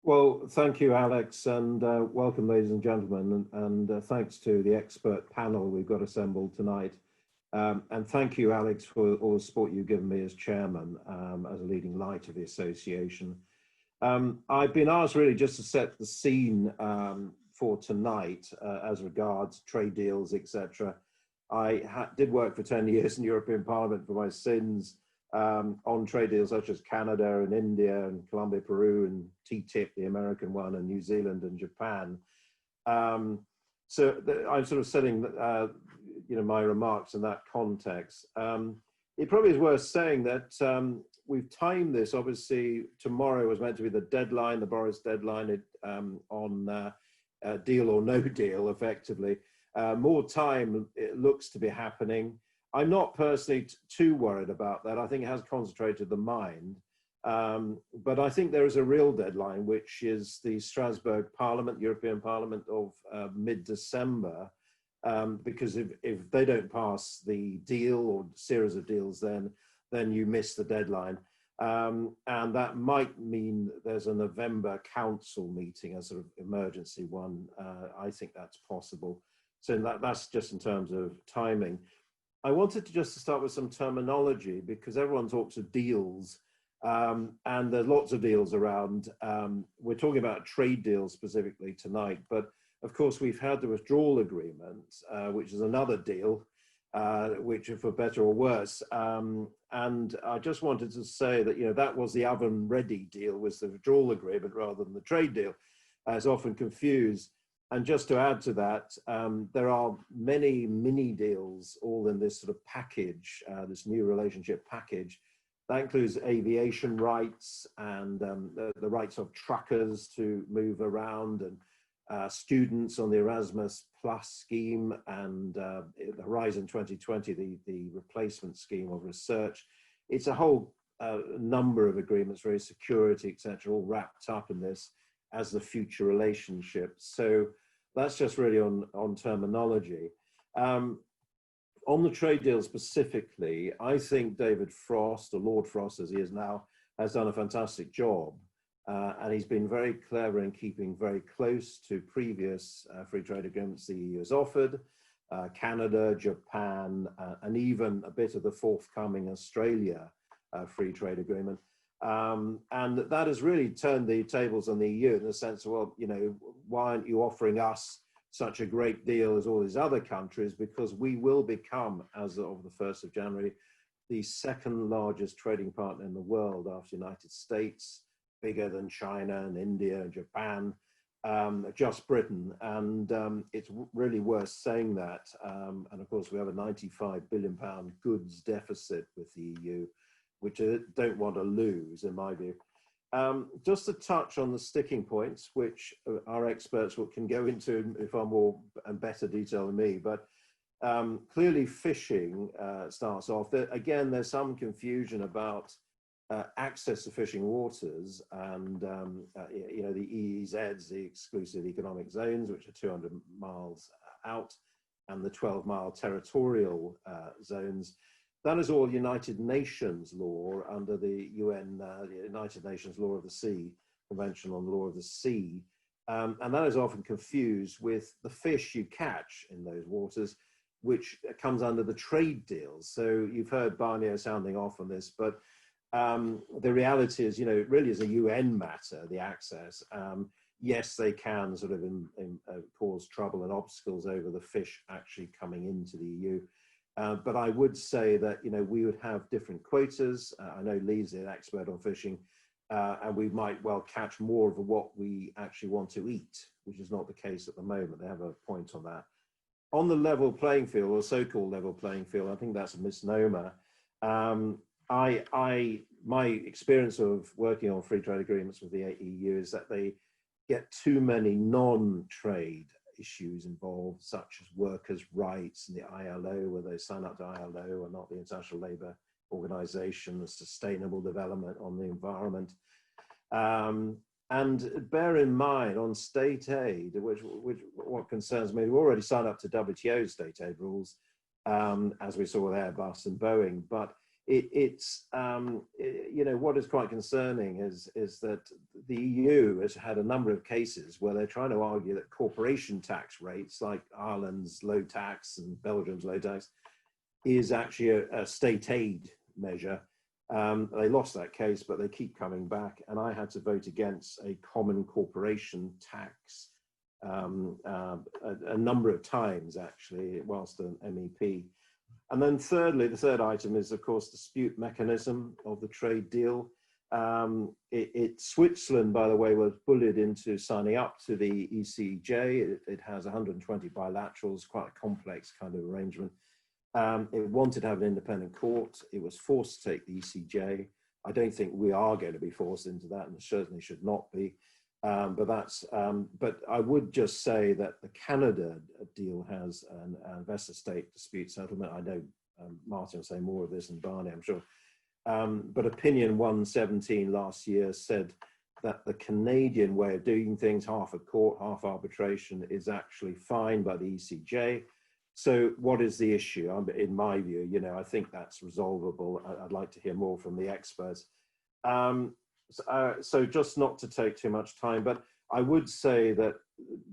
Well, thank you, Alex, and welcome, ladies and gentlemen, and thanks to the expert panel we've got assembled tonight. And thank you, Alex, for all the support you've given me as chairman, as a leading light of the association. I've been asked really just to set the scene for tonight as regards trade deals, etc. I did work for 10 years in European Parliament for my sins, on trade deals such as Canada and India and Colombia, Peru, and TTIP, the American one, and New Zealand and Japan. I'm sort of setting my remarks in that context. It probably is worth saying that we've timed this. Obviously, tomorrow was meant to be the deadline, the Boris deadline, on deal or no deal, effectively. More time, it looks to be happening. I'm not personally too worried about that. I think it has concentrated the mind. But I think there is a real deadline, which is the Strasbourg Parliament, European Parliament of mid-December, because if they don't pass the deal or series of deals, then you miss the deadline. And that might mean there's a November council meeting, a sort of emergency one. I think that's possible. So that's just in terms of timing. I wanted to just start with some terminology because everyone talks of deals, and there's lots of deals around. We're talking about trade deals specifically tonight, but of course we've had the withdrawal agreement, which is another deal, which is for better or worse. And I just wanted to say that, that was the oven-ready deal, was the withdrawal agreement rather than the trade deal, as often confused. And just to add to that, there are many mini deals all in this sort of package, this new relationship package. That includes aviation rights and the rights of truckers to move around, and students on the Erasmus Plus scheme, and the Horizon 2020, the replacement scheme of research. It's a whole number of agreements, very security, etc., all wrapped up in this as the future relationship. So that's just really on terminology. On the trade deal specifically, I think David Frost, or Lord Frost as he is now, has done a fantastic job. And he's been very clever in keeping very close to previous free trade agreements the EU has offered, Canada, Japan, and even a bit of the forthcoming Australia free trade agreement. And that has really turned the tables on the EU in the sense of, well, why aren't you offering us such a great deal as all these other countries? Because we will become, as of the 1st of January, the second largest trading partner in the world after the United States, bigger than China and India and Japan, just Britain. And it's really worth saying that. And of course, we have a £95 billion goods deficit with the EU, which I don't want to lose, in my view. Just to touch on the sticking points, which our experts can go into in far more and better detail than me, but clearly fishing starts off. Again, there's some confusion about access to fishing waters, and the EEZs, the exclusive economic zones, which are 200 miles out, and the 12-mile territorial zones. That is all United Nations law under the UN, the United Nations Law of the Sea, Convention on the Law of the Sea. And that is often confused with the fish you catch in those waters, which comes under the trade deals. So you've heard Barnier sounding off on this, but the reality is, it really is a UN matter, the access. Yes, they can sort of cause trouble and obstacles over the fish actually coming into the EU. But I would say that, we would have different quotas. I know Lee's an expert on fishing, and we might well catch more of what we actually want to eat, which is not the case at the moment. They have a point on that. On the level playing field, or so-called level playing field, I think that's a misnomer. My experience of working on free trade agreements with the EU is that they get too many non-trade issues involved, such as workers' rights and the ILO, whether they sign up to ILO or not, the International Labour Organization, sustainable development, on the environment. And bear in mind, on state aid, which what concerns me, we've already signed up to WTO state aid rules, as we saw with Airbus and Boeing, but you know, what is quite concerning is that the EU has had a number of cases where they're trying to argue that corporation tax rates, like Ireland's low tax and Belgium's low tax, is actually a state aid measure. They lost that case, but they keep coming back. And I had to vote against a common corporation tax a number of times, actually, whilst an MEP. And then thirdly, the third item is, of course, dispute mechanism of the trade deal. Switzerland, by the way, was bullied into signing up to the ECJ. It has 120 bilaterals, quite a complex kind of arrangement. It wanted to have an independent court. It was forced to take the ECJ. I don't think we are going to be forced into that, and certainly should not be. But I would just say that the Canada deal has an investor-state dispute settlement. I know Martin will say more of this, and Barney, I'm sure. But Opinion 117 last year said that the Canadian way of doing things, half a court, half arbitration, is actually fine by the ECJ. So what is the issue? In my view, you know, I think that's resolvable. I'd like to hear more from the experts. So just not to take too much time, but I would say that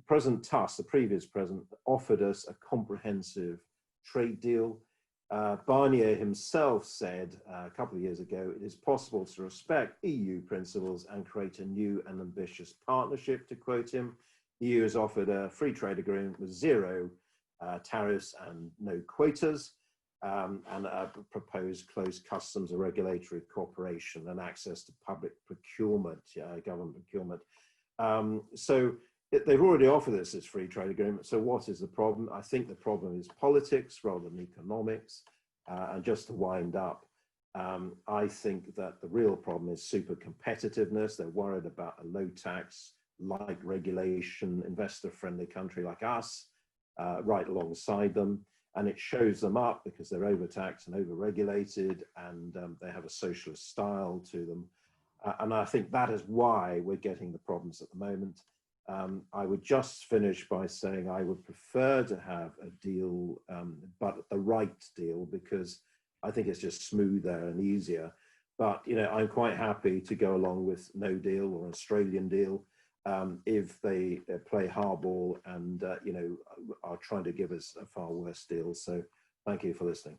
President Tusk, the previous president, offered us a comprehensive trade deal. Barnier himself said a couple of years ago, it is possible to respect EU principles and create a new and ambitious partnership, to quote him. The EU has offered a free trade agreement with zero tariffs and no quotas, and a proposed closed customs and regulatory cooperation and access to public procurement, government procurement. So they've already offered us this free trade agreement. So what is the problem? I think the problem is politics rather than economics. And just to wind up, I think that the real problem is super competitiveness. They're worried about a low tax, light regulation, investor-friendly country like us, right alongside them. And it shows them up because they're overtaxed and overregulated, and they have a socialist style to them. And I think that is why we're getting the problems at the moment. I would just finish by saying I would prefer to have a deal, but the right deal, because I think it's just smoother and easier. But, you know, I'm quite happy to go along with no deal or Australian deal if they play hardball and, you know, are trying to give us a far worse deal. So thank you for listening.